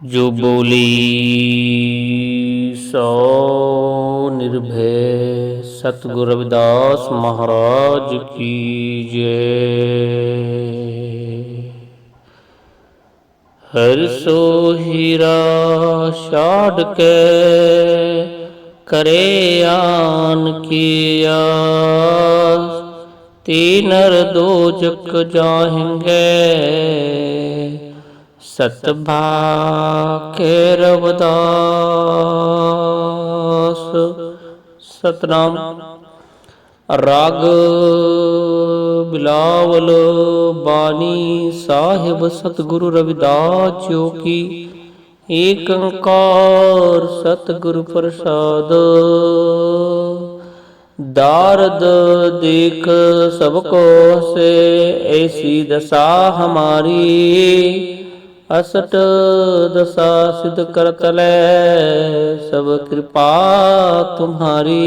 जो बोली सो निर्भय। सतगुरु रविदास महाराज की जय। हर सो हीरा छाड़ के करे आन की आस। तीनर दो जग जाहेंगे सतभा के रविदास। सतनाम। राग बिलावल बानी साहिब सतगुरु रविदास जो की। एक अंकार सतगुरु प्रसाद। दारद देख सबको से ऐसी दशा हमारी। असट दशा सिद्ध करत ले सब कृपा तुम्हारी।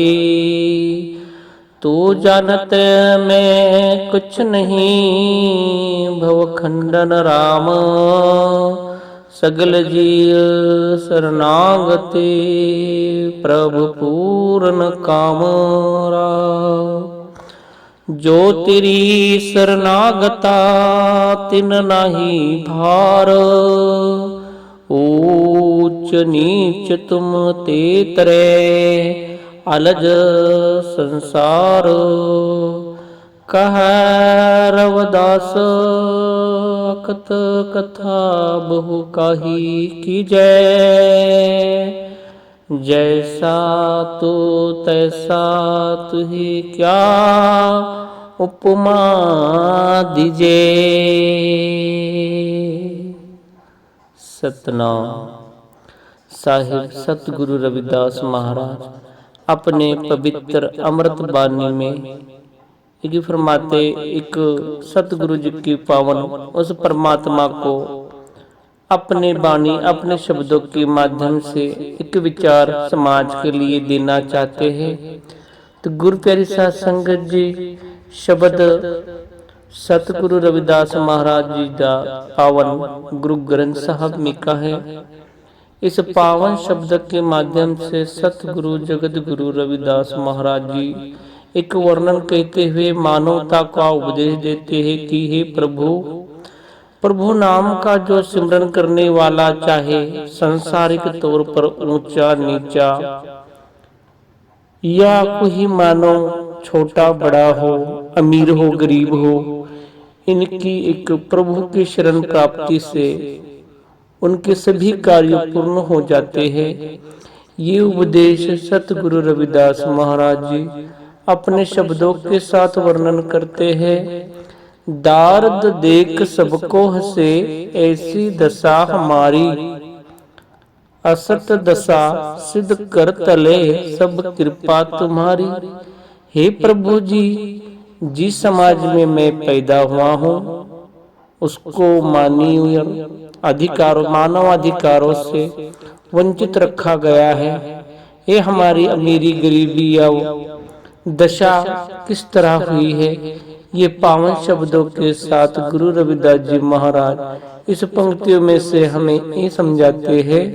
तू जानत मैं कुछ नहीं भवखंडन राम। सगल जीव शरणागति प्रभु पूर्ण काम राम। जो तेरी शरणागता तिन नाही भार। ऊंच नीच तुम ते तरे अलज संसार। कह रविदास अकत कथा बहु काही की जय। जैसा तू तैसा तुही क्या उपमा दीजे। सतनाम। साहिब सतगुरु रविदास महाराज अपने पवित्र अमृत बानी में ये फरमाते, एक सतगुरु जी की पावन उस परमात्मा को अपने बानी अपने शब्दों के माध्यम से एक विचार समाज के लिए देना चाहते हैं। तो गुरु प्यारी साध संगत जी शब्द सतगुरु रविदास महाराज जी का पावन गुरु ग्रंथ साहब में का है। इस पावन शब्द के माध्यम से सतगुरु जगत गुरु रविदास महाराज जी एक वर्णन कहते हुए मानवता का उपदेश देते हैं कि हे प्रभु, प्रभु नाम का जो सिमरन करने वाला चाहे संसारिक तौर पर ऊंचा नीचा या कोई मानव छोटा बड़ा हो, अमीर हो गरीब हो, इनकी एक प्रभु की शरण प्राप्ति से उनके सभी कार्य पूर्ण हो जाते हैं। ये उपदेश सतगुरु रविदास महाराज जी अपने शब्दों के साथ वर्णन करते हैं। दार्द देख सबको हंसे ऐसी दशा हमारी। असत दशा सिद्ध कर तले सब कृपा तुम्हारी। हे प्रभु जी, जिस समाज में मैं पैदा हुआ हूँ उसको मानवीय अधिकारों मानव अधिकारों से वंचित रखा गया है। ये हमारी अमीरी गरीबी या दशा किस तरह हुई है, ये पावन शब्दों के साथ गुरु रविदास जी महाराज इस पंक्तियों में से हमें ये समझाते हैं।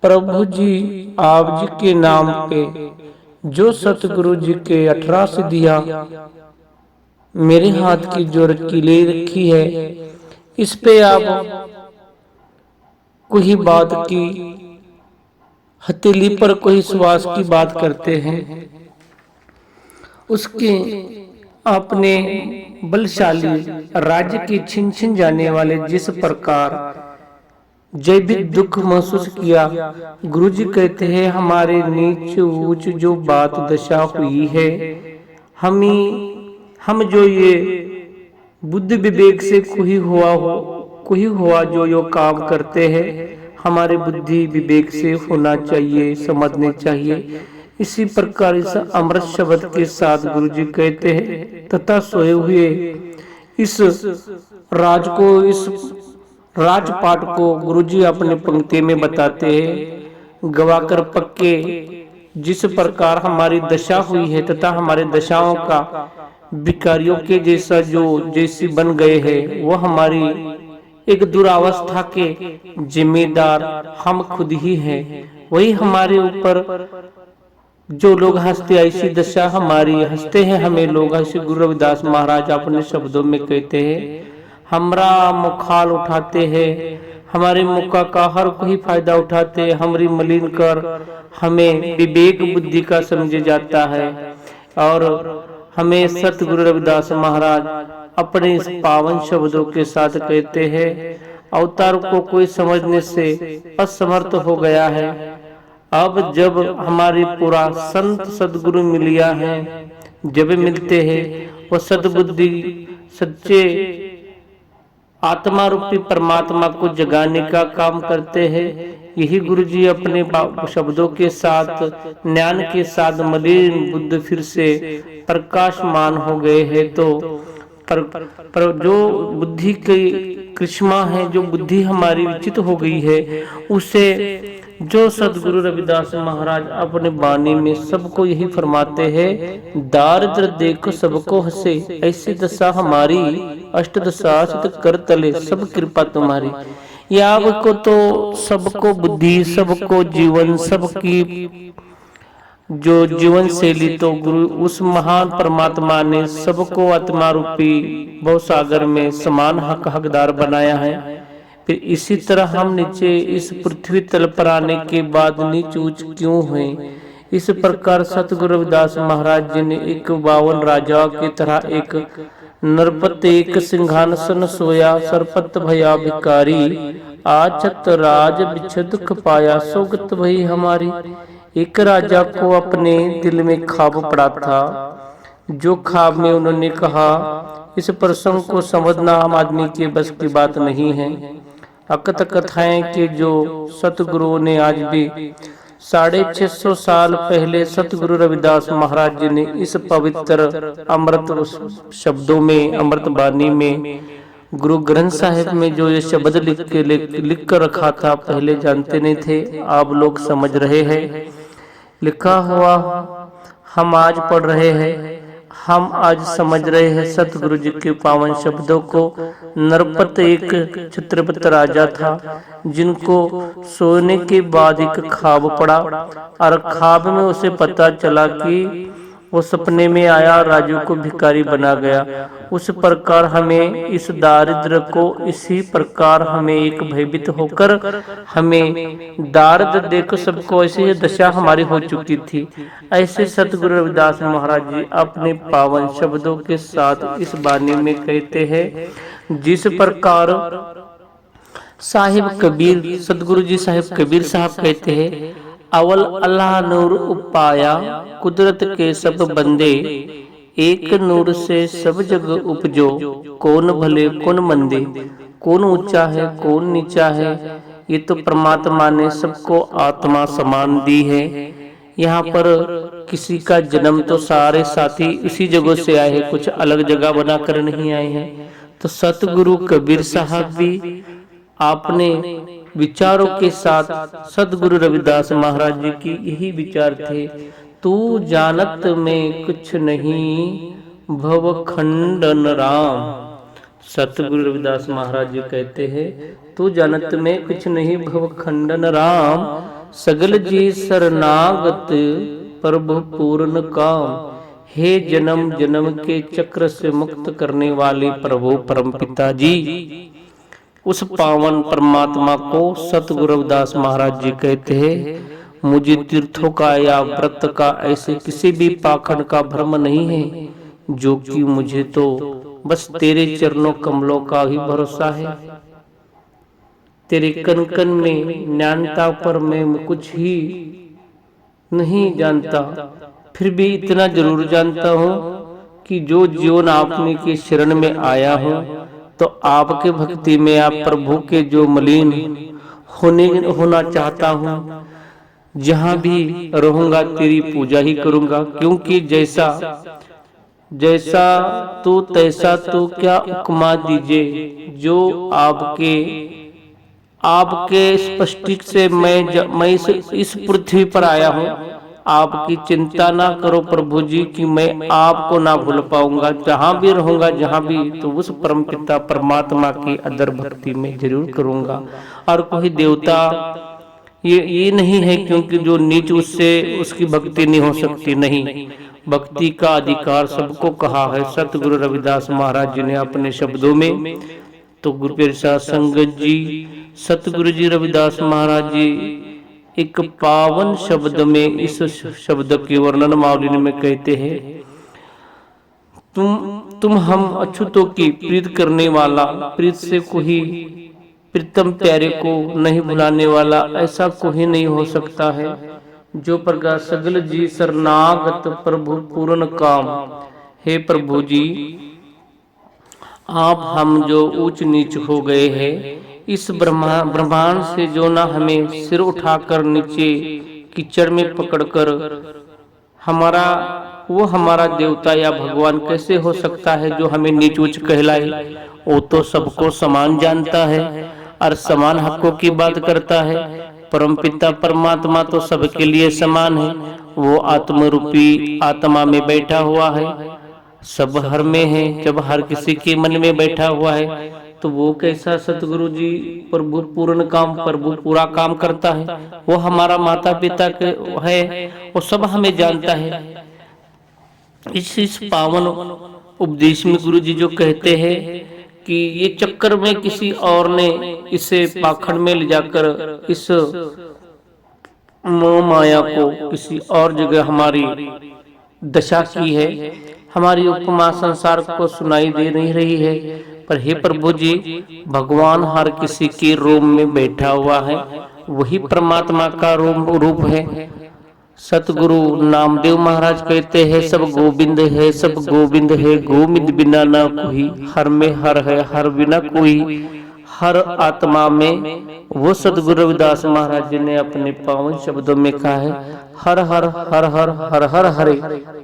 प्रभु जी आप जी के नाम पे जो सतगुरु जी के 18 सिद्धियां मेरे हाथ की जो ले रखी है, इस पे आप कोई बात की हथेली पर कोई श्वास की बात करते हैं, उसके अपने बलशाली राज्य के छिन छिन जाने वाले जिस प्रकार जय भी दुख महसूस किया, गुरुजी कहते हैं हमारे नीच ऊंच जो बात दशा हुई है, हम जो ये बुद्धि विवेक से कोई हुआ जो यो काम करते हैं, हमारे बुद्धि विवेक से होना चाहिए, समझने चाहिए। इसी प्रकार इस अमृत शब्द के साथ गुरुजी कहते हैं तथा सोए हुए इस राजपाट को गुरुजी अपने पंक्ति में बताते हैं। गवाकर पक्के जिस प्रकार हमारी दशा हुई है तथा हमारे दशाओं का विकारियों के जैसा जो जैसी बन गए हैं, वह हमारी एक दुरावस्था के जिम्मेदार हम खुद ही हैं। वही हमारे ऊपर जो लोग हंसते, ऐसी दशा हमारी, हंसते हैं हमें लोग। ऐसे गुरु रविदास महाराज अपने शब्दों में कहते हैं, हमरा मुखाल उठाते हैं, हमारे मौका का हर कोई फायदा उठाते, हमारी मलिन कर हमें विवेक बुद्धि का समझे जाता है। और हमें सतगुरु रविदास महाराज अपने इस पावन शब्दों के साथ कहते हैं, अवतार को कोई समझने से असमर्थ हो गया है। अब जब हमारी पूरा संत सदगुरु मिलिया है, जब मिलते हैं वो सद्बुद्धि सच्चे आत्मा रूपी परमात्मा को जगाने का काम करते हैं। यही गुरु जी अपने शब्दों के साथ, ज्ञान के साथ मलिन बुद्ध फिर से प्रकाशमान हो गए हैं। तो पर जो बुद्धि की कृष्णा है, जो बुद्धि हमारी विचित हो गई है, उसे जो सदगुरु रविदास महाराज अपने वाणी में सबको यही फरमाते हैं, दारिद्र देखो सबको हंसे, ऐसी दशा हमारी, अष्ट दशा सिद्ध कर तले सब कृपा तुम्हारी। ये आपको तो सबको बुद्धि, सबको जीवन, सबकी जो जीवन शैली, तो गुरु उस महान परमात्मा ने सबको आत्मा रूपी भव सागर में समान हकदार बनाया है। फिर इसी तरह हम नीचे इस पृथ्वी तल पर आने के बाद नीच ऊंच क्यों हुए? इस प्रकार सतगुरु रविदास महाराज जी ने एक 52 राजा की तरह एक नरपत एक सिंहासन सोया, सरपत भया भिकारी, आचत राज बिछद दुख पाया, सोगत भई हमारी। एक राजा को अपने दिल में ख्वाब पड़ा था, जो ख्वाब में उन्होंने कहा, इस प्रसंग को समझना आम आदमी के बस की बात नहीं है। अकथ कथाएं कि जो सतगुरुओं ने आज भी 650 साल पहले सतगुरु रविदास महाराज जी ने इस पवित्र अमृत शब्दों में, अमृत वाणी में, गुरु ग्रंथ साहिब में जो ये शब्द लिख कर रखा था, पहले जानते नहीं थे, आप लोग समझ रहे हैं। लिखा हुआ हम आज पढ़ रहे हैं, हम आज समझ रहे हैं सतगुरु जी के पावन शब्दों को। नरपत एक छत्रपत राजा था, जिनको सोने के बाद एक ख्वाब पड़ा, और ख्वाब में उसे पता चला कि वो सपने में आया, राजू को भिखारी बना गया। उस प्रकार हमें इस दारिद्र को, इसी प्रकार हमें एक भयभीत होकर, हमें दारिद्र देखो सबको, ऐसी दशा हमारी हो चुकी थी। ऐसे सतगुरु रविदास महाराज जी अपने पावन शब्दों के साथ इस वाणी में कहते हैं, जिस प्रकार साहिब कबीर, सतगुरु जी साहिब कबीर साहब कहते हैं, अवल अल्लाह नूर उपाया, कुदरत के सब बंदे, एक नूर से सब जग उपजो, कौन भले कौन मंदे। कौन ऊंचा है कौन नीचा है, ये तो परमात्मा ने सबको आत्मा समान दी है। यहाँ पर किसी का जन्म तो सारे साथी इसी जगह से आए हैं, कुछ अलग जगह बनाकर नहीं आए हैं। तो सतगुरु कबीर साहब भी आपने विचारों के साथ, सदगुरु रविदास महाराज जी की यही विचार थे, तू जानत में कुछ नहीं भव खंडन राम। सतगुरु रविदास महाराज जी कहते हैं, तू जानत में कुछ नहीं भव खंडन राम, सगल जी शरणागत प्रभु पूर्ण काम। हे जन्म जन्म के चक्र से मुक्त करने वाले प्रभु परमपिता जी, उस पावन परमात्मा को सतगुरु रविदास महाराज जी कहते हैं, मुझे तीर्थों का या व्रत का, ऐसे किसी भी पाखंड का भ्रम नहीं है, जो कि मुझे तो बस तेरे चरणों कमलों का ही भरोसा है। तेरे कन कन में ज्ञानता पर मैं कुछ ही नहीं जानता, फिर भी इतना जरूर जानता हूँ कि जो जीवन आपने के शरण में आया हूँ, तो आपके भक्ति में, आप प्रभु के जो मलिन होना चाहता हूँ, जहाँ भी रहूंगा तेरी पूजा ही करूंगा। क्योंकि जैसा जैसा तू तैसा तू, क्या उपमा दीजिए, जो आपके स्पष्टिक से मैं इस पृथ्वी पर आया हूँ, आपकी चिंता ना करो प्रभु जी कि मैं आपको ना भूल पाऊंगा, जहां भी रहूंगा जहां भी, तो उस परम पिता परमात्मा की अदर भक्ति में जरूर करूंगा। और कोई देवता ये नहीं है क्योंकि जो नीच उससे उसकी भक्ति नहीं हो सकती, नहीं, भक्ति का अधिकार सबको कहा है सतगुरु रविदास महाराज जी ने अपने शब्दों में। तो गुरु प्रसाद संगत जी, सतगुरु जी रविदास महाराज जी एक पावन शब्द में इस शब्द के वर्णन मावली में कहते हैं, तुम हम अछूतों की प्रीत करने वाला, प्रीत से कोई प्रीतम प्यारे को नहीं भुलाने वाला ऐसा कोई नहीं हो सकता है। जो प्रकाश सगल जी शरणागत प्रभु पूर्ण काम। हे प्रभु जी, आप हम जो ऊंच नीच हो गए हैं, इस ब्रह्मांड से जो ना हमें सिर उठाकर नीचे कीचड़ में पकड़कर हमारा देवता या भगवान कैसे हो सकता है जो हमें नीच ऊंच कहलाए। वो तो सबको समान जानता है और समान हकों की बात करता है। परमपिता परमात्मा तो सबके लिए समान है। वो आत्म रूपी आत्मा में बैठा हुआ है, सब हर में है। जब हर किसी के मन में बैठा हुआ है तो वो कैसा सतगुरु जी प्रभु पूर्ण काम, प्रभु पूरा काम करता है। वो हमारा माता पिता है, वो सब हमें जानता है। इस पावन उपदेश में गुरु जी जो कहते हैं कि ये चक्कर में किसी और ने इसे पाखंड में ले जाकर इस मोह माया को किसी और जगह हमारी दशा की है, हमारी उपमा संसार को सुनाई दे नहीं रही है। पर हे प्रभु जी, भगवान हर किसी के रूप में बैठा हुआ है, वही परमात्मा का रूप है। सतगुरु नामदेव महाराज कहते हैं, सब गोविंद है, सब गोविंद है, गोविंद बिना ना कोई, हर में हर है, हर बिना कोई, हर आत्मा में। वो सतगुरु रविदास महाराज जी ने अपने पावन शब्दों में कहा है, हर हर हर हर हर हर हरे,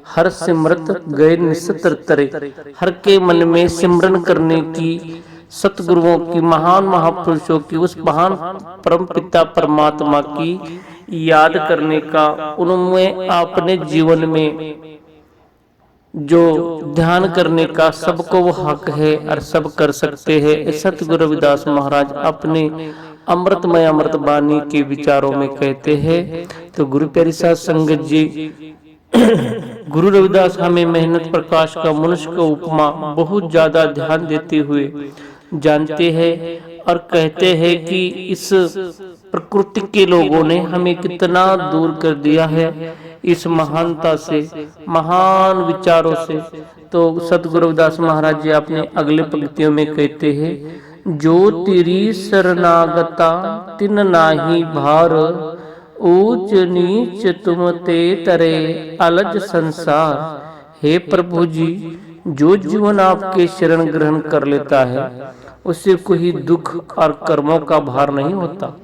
हर सिमरत गए निस्तर तरे। हर के मन में सिमरन करने की, सतगुरुओं की, महान महापुरुषों की, उस महान परम पिता परमात्मा की याद करने का, उनमें अपने जीवन में जो ध्यान करने का सबको वो हक है और सब कर सकते हैं। सतगुरु रविदास महाराज अपने अमृतमय अमृत वाणी के विचारों में कहते हैं। तो गुरु प्यारी साध संगत जी, गुरु रविदास हमें मेहनत प्रकाश का मनुष्य का उपमा बहुत ज्यादा ध्यान देते हुए जानते हैं और कहते हैं कि इस प्रकृति के लोगों ने हमें कितना दूर कर दिया है इस महानता से, महान विचारों से। तो सतगुरु रविदास महाराज जी अपने अगले पंक्तियों में कहते हैं, जो तेरी शरणागता तिन नाही भार, ऊंच नीच तुम ते तरे अलज संसार। हे प्रभु जी, जो जीवन आपके शरण ग्रहण कर लेता है उससे कोई दुख और कर्मों का भार नहीं होता,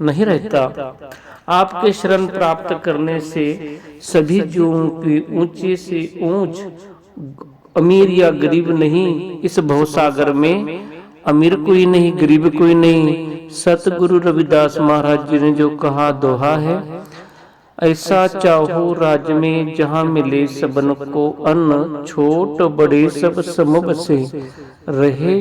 नहीं रहता। आपके शरण प्राप्त करने से सभी जीवों की ऊंचे से ऊंच, अमीर या गरीब नहीं, इस भवसागर में अमीर कोई नहीं, गरीब कोई नहीं। सतगुरु रविदास महाराज जी ने जो कहा दोहा है, ऐसा चाहो राज में जहां मिले सबन को अन्न, छोट बड़े सब सम बसे रहे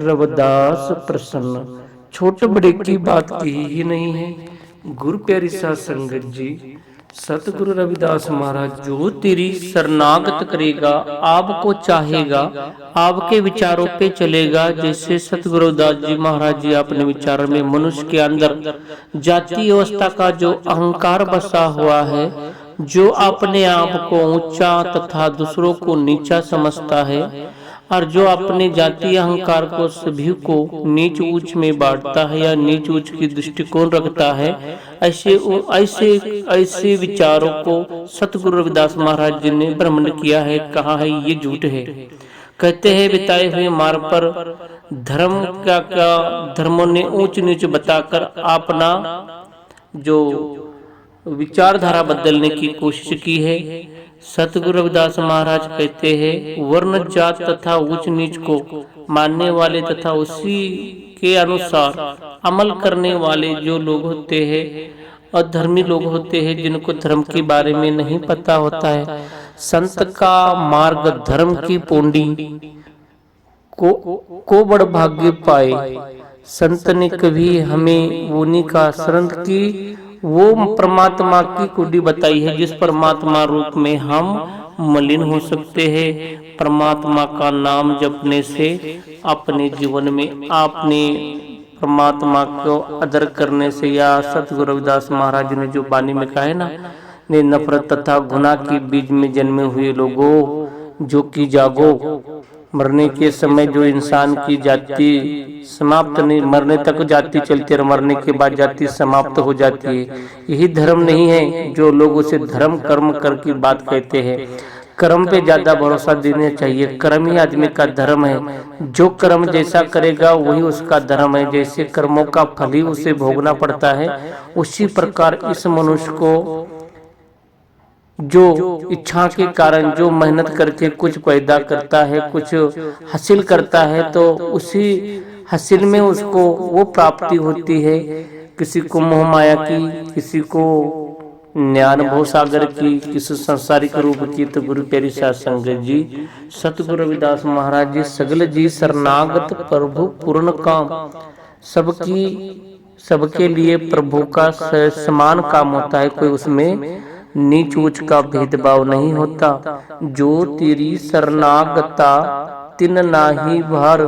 रविदास प्रसन्न। छोटे बड़े की बात की ही नहीं है। गुरु प्यारी साध संगत जी, सतगुरु रविदास महाराज जो तेरी शरणागत करेगा, आपको चाहेगा, आपके विचारों पे चलेगा। जैसे सतगुरु रविदास जी महाराज जी अपने विचार में मनुष्य के अंदर जाति अवस्था का जो अहंकार बसा हुआ है, जो अपने आप को ऊंचा तथा दूसरों को नीचा समझता है और जो अपने जातीय अहंकार को सभी को नीच ऊंच में बांटता है या नीच ऊंच की दृष्टिकोण रखता है, ऐसे ऐसे ऐसे विचारों को सतगुरु रविदास महाराज जी ने भ्रमण किया है, कहा है ये झूठ है। कहते हैं बिताए हुए मार्ग पर धर्म क्या धर्मों ने ऊंच नीच बताकर अपना जो विचारधारा बदलने की कोशिश की है। सतगुरु रविदास महाराज कहते हैं, वर्ण जात तथा ऊंच नीच को मानने वाले तथा उसी के अनुसार अमल करने वाले जो लोग होते हैं, अधर्मी लोग होते हैं जिनको धर्म के बारे में नहीं पता होता है। संत का मार्ग धर्म की पोंडी को बड़ भाग्य पाए। संत ने कभी हमें वो नहीं कहा शरण की वो परमात्मा की कुंडी बताई है जिस परमात्मा रूप में हम मलिन हो सकते हैं। परमात्मा का नाम जपने से अपने जीवन में आपने परमात्मा को अदर करने से, या सतगुरु रविदास महाराज जी ने जो वाणी में कहा है ना, ने नफरत तथा गुनाह के बीज में जन्मे हुए लोगों जो कि जागो, मरने के समय जो इंसान की जाति समाप्त नहीं, मरने तक जाति चलती है और मरने के बाद जाति समाप्त हो जाती है। यही धर्म नहीं है जो लोग उसे धर्म कर्म कर की बात कहते हैं। कर्म पे ज्यादा भरोसा देना चाहिए। कर्म ही आदमी का धर्म है। जो कर्म जैसा करेगा वही उसका धर्म है। जैसे कर्मों का फल ही उसे भोगना पड़ता है, उसी प्रकार इस मनुष्य को जो इच्छा के कारण जो मेहनत करके कुछ पैदा करता है, कुछ हासिल करता है, तो उसी हासिल में उसको वो प्राप्ति होती है। किसी को मोह माया की, किसी को ज्ञान भव सागर की, किसी संसारिक रूप की। तो गुरु प्यारी साध संगत जी, सतगुरु रविदास महाराज जी सगल जी शरणागत प्रभु पूर्ण काम। सबके लिए प्रभु का समान काम होता है, कोई उसमें नीच ऊंच का भेदभाव नहीं होता। जो तेरी शरणागता तिन नाही भार,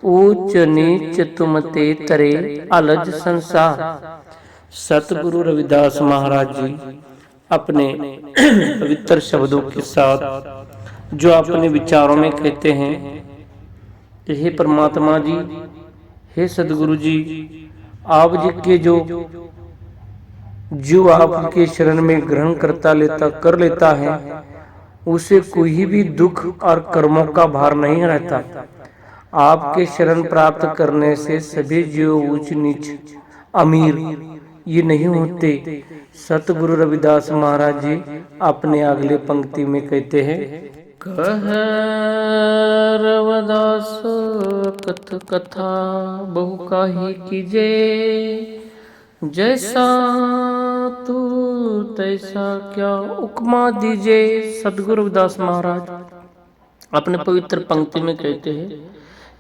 ऊंच नीच तुम ते तरे अलज संसार। सतगुरु रविदास महाराज जी अपने पवित्र शब्दों के साथ जो अपने विचारों में कहते हैं, हे परमात्मा जी, हे सतगुरु जी, आप जी के जो आपके शरण में ग्रहण कर लेता है, उसे कोई भी दुख और कर्मों का भार नहीं रहता। आपके शरण प्राप्त करने से सभी जीव ऊंच नीच अमीर ये नहीं होते। सतगुरु रविदास महाराज जी अपने अगले पंक्ति में कहते हैं, कह रविदास कथ कथा बहु काहे कीजे, जैसा तू तैसा क्या उपमा दीजे। सतगुरु रविदास महाराज अपने पवित्र पंक्ति में कहते हैं,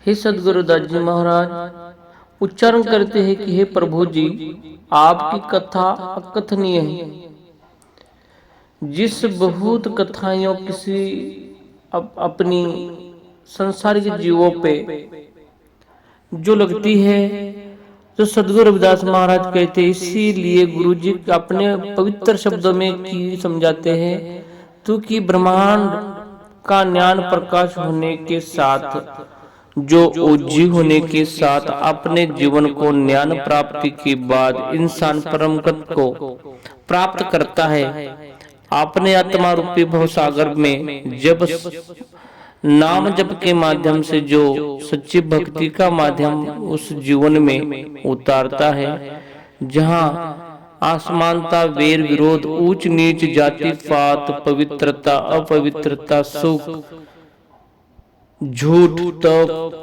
हे सतगुरु दास जी महाराज उच्चारण करते हैं कि हे प्रभु जी, आपकी कथा अकथनीय है। जिस बहुत कथाएं किसी अपनी संसारिक जीवों पे जो लगती है, तो सतगुरु रविदास महाराज कहते हैं, इसीलिए गुरु जी अपने पवित्र शब्दों में की समझाते हैं, तो कि ब्रह्मांड का ज्ञान प्रकाश होने के साथ, जो ओझी होने के साथ अपने जीवन को ज्ञान प्राप्ति के बाद इंसान परम गत को प्राप्त करता है। अपने आत्मा रूपी भवसागर में जब नाम जप के माध्यम से जो सच्ची भक्ति का माध्यम उस जीवन में उतारता है, जहाँ आसमानता वेर विरोध ऊंच नीच जाति पात पवित्रता अपवित्रता सुख झूठ तप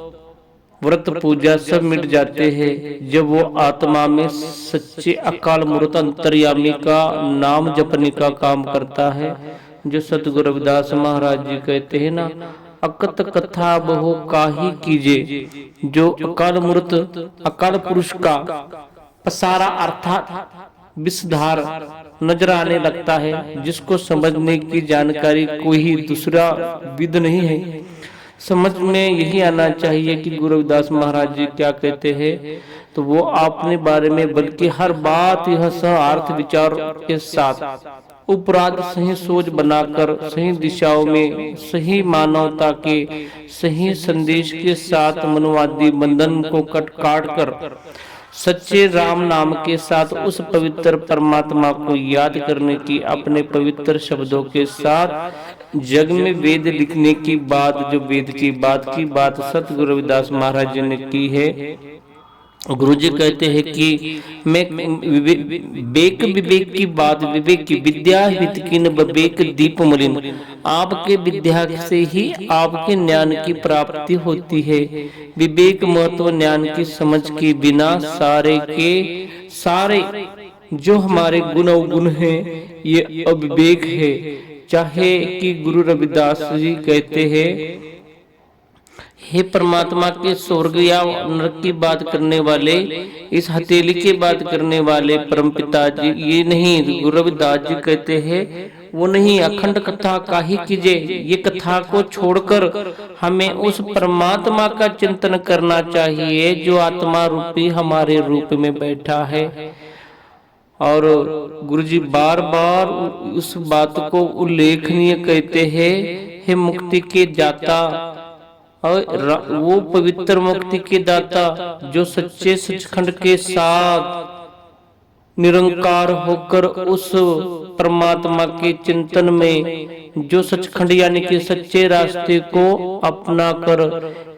व्रत पूजा सब मिट जाते हैं, जब वो आत्मा में सच्चे अकाल मूर्त अंतर्यामी का नाम जपने का काम करता है। जो सतगुरु रविदास महाराज जी कहते हैं ना, अकत कथा बहु काहे कीजे, जो अकाल मूर्त अकाल पुरुष का पसारा अर्थात विषधार नजर आने लगता है, जिसको समझने की जानकारी कोई दूसरा विद नहीं है। समझ में यही आना चाहिए कि गुरु रविदास महाराज जी क्या कहते हैं, तो वो अपने बारे में बल्कि हर बात यह सहार्थ विचार के साथ उपराध सही सोच बनाकर सही दिशाओं में सही मानवता के सही संदेश के साथ मनवादी बंधन को काट कर सच्चे राम नाम के साथ उस पवित्र परमात्मा को याद करने की अपने पवित्र शब्दों के साथ जग में वेद लिखने की बात, जो वेद की बात सतगुरु रविदास महाराज जी ने की है। गुरु जी कहते हैं कि मैं विवेक की बात, विवेक की विद्या हित किन विवेक दीप मलिन, आपके विद्या से ही आपके ज्ञान की प्राप्ति होती है। विवेक महत्व ज्ञान की समझ के बिना सारे के सारे जो हमारे गुण अवगुण हैं, ये अविवेक है। चाहे कि गुरु रविदास जी कहते हैं, हे परमात्मा के स्वर्ग या नरक की बात करने वाले, इस हथेली की बात करने वाले परम पिता जी, ये नहीं। गुरु रविदास जी कहते हैं वो नहीं, अखंड कथा काहे कीजे। ये कथा को छोड़कर हमें उस परमात्मा का चिंतन करना चाहिए जो आत्मा रूपी हमारे रूप में बैठा है। और गुरुजी बार बार उस बात को उल्लेखनीय कहते हैं, हे मुक्ति के दाता, और वो पवित्र मुक्ति के दाता जो सच्चे सचखंड के साथ निरंकार होकर उस परमात्मा के चिंतन में, जो सचखंड यानी कि सच्चे रास्ते को अपना कर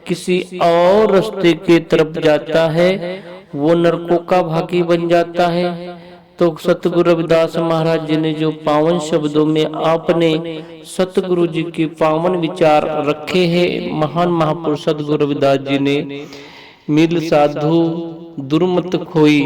किसी और रास्ते की तरफ जाता है, वो नरकों का भागी बन जाता है। तो सतगुरु रविदास महाराज जी ने जो पावन शब्दों में आपने सतगुरु जी के पावन विचार रखे हैं, महान महापुरुष सतगुरु रविदास जी ने, मिल साधु दुर्मत खोई,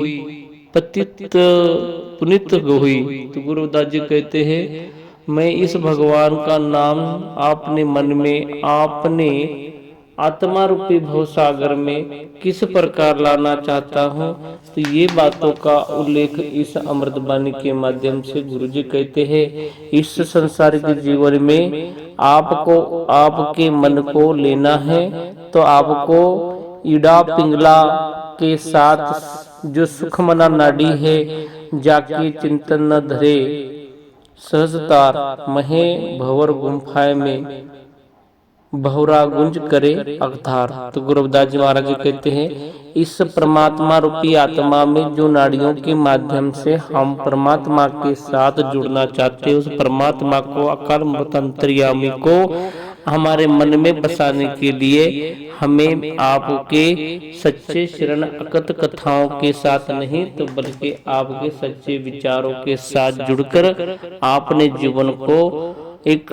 पतित पुनित होई। तो गुरु रविदास जी कहते हैं, मैं इस भगवान का नाम आपने मन में, आपने आत्मा रूपी भवसागर में किस प्रकार लाना चाहता हूँ। तो ये बातों का उल्लेख इस अमृतवाणी के माध्यम से गुरु जी कहते हैं, इस संसारिक जीवन में आपको आपके मन को लेना है, तो आपको ईड़ा पिंगला के साथ जो सुखमना नाड़ी है, जाके चिंतन न धरे सहजतार महे भंवर गुम्फाए में बहुरा गुंज करे अवतार। तो गुरु रविदास जी महाराज जी कहते हैं, इस परमात्मा रूपी आत्मा में जो नाड़ियों के माध्यम से हम परमात्मा के साथ जुड़ना चाहते हैं, उस परमात्मा को, अकाल मूर्त अंतर्यामी को हमारे मन में बसाने के लिए हमें आपके सच्चे शरण अकथ कथाओं के साथ नहीं, तो बल्कि आपके सच्चे विचारों के साथ जुड़कर आपने जीवन को एक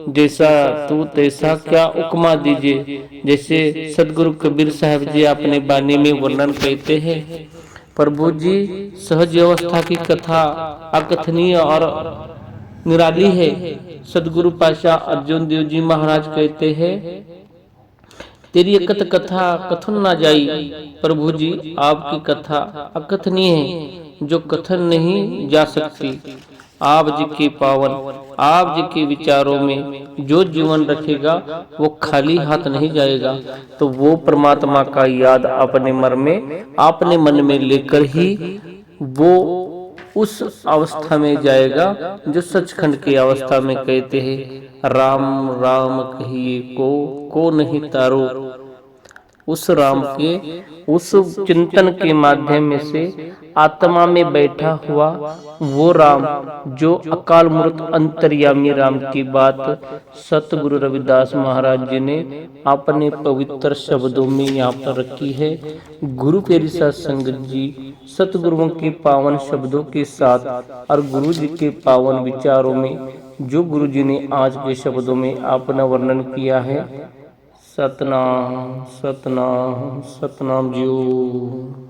जैसा तू तैसा क्या उपमा दीजिए। जैसे सदगुरु कबीर साहब जी अपने बानी में वर्णन कहते हैं, प्रभु जी सहज अवस्था की कथा अकथनीय और निराली है। सदगुरु पातशाह अर्जुन देव जी महाराज कहते हैं, तेरी अकथ कथा कथन ना जाई। प्रभु जी आपकी कथा अकथनीय है, जो कथन नहीं जा सकती। आप जी के पावन, आप जी के विचारों में जो जीवन रखेगा वो खाली हाथ नहीं जाएगा। तो वो परमात्मा का याद अपने अपने मन में लेकर ही वो उस अवस्था में जाएगा जो सचखंड की अवस्था में कहते हैं, राम राम कहिए को नहीं तारो। उस राम के उस चिंतन के माध्यम से आत्मा में बैठा हुआ वो राम, जो अकाल मूर्त अंतर्यामी राम की बात सतगुरु रविदास महाराज जी ने अपने पवित्र शब्दों में यहाँ पर रखी है। गुरु प्यारी साध संगत जी, सतगुरुओं के पावन शब्दों के साथ और गुरु जी के पावन विचारों में जो गुरु जी ने आज के शब्दों में अपना वर्णन किया है, सतनाम सतनाम सतनाम जियो।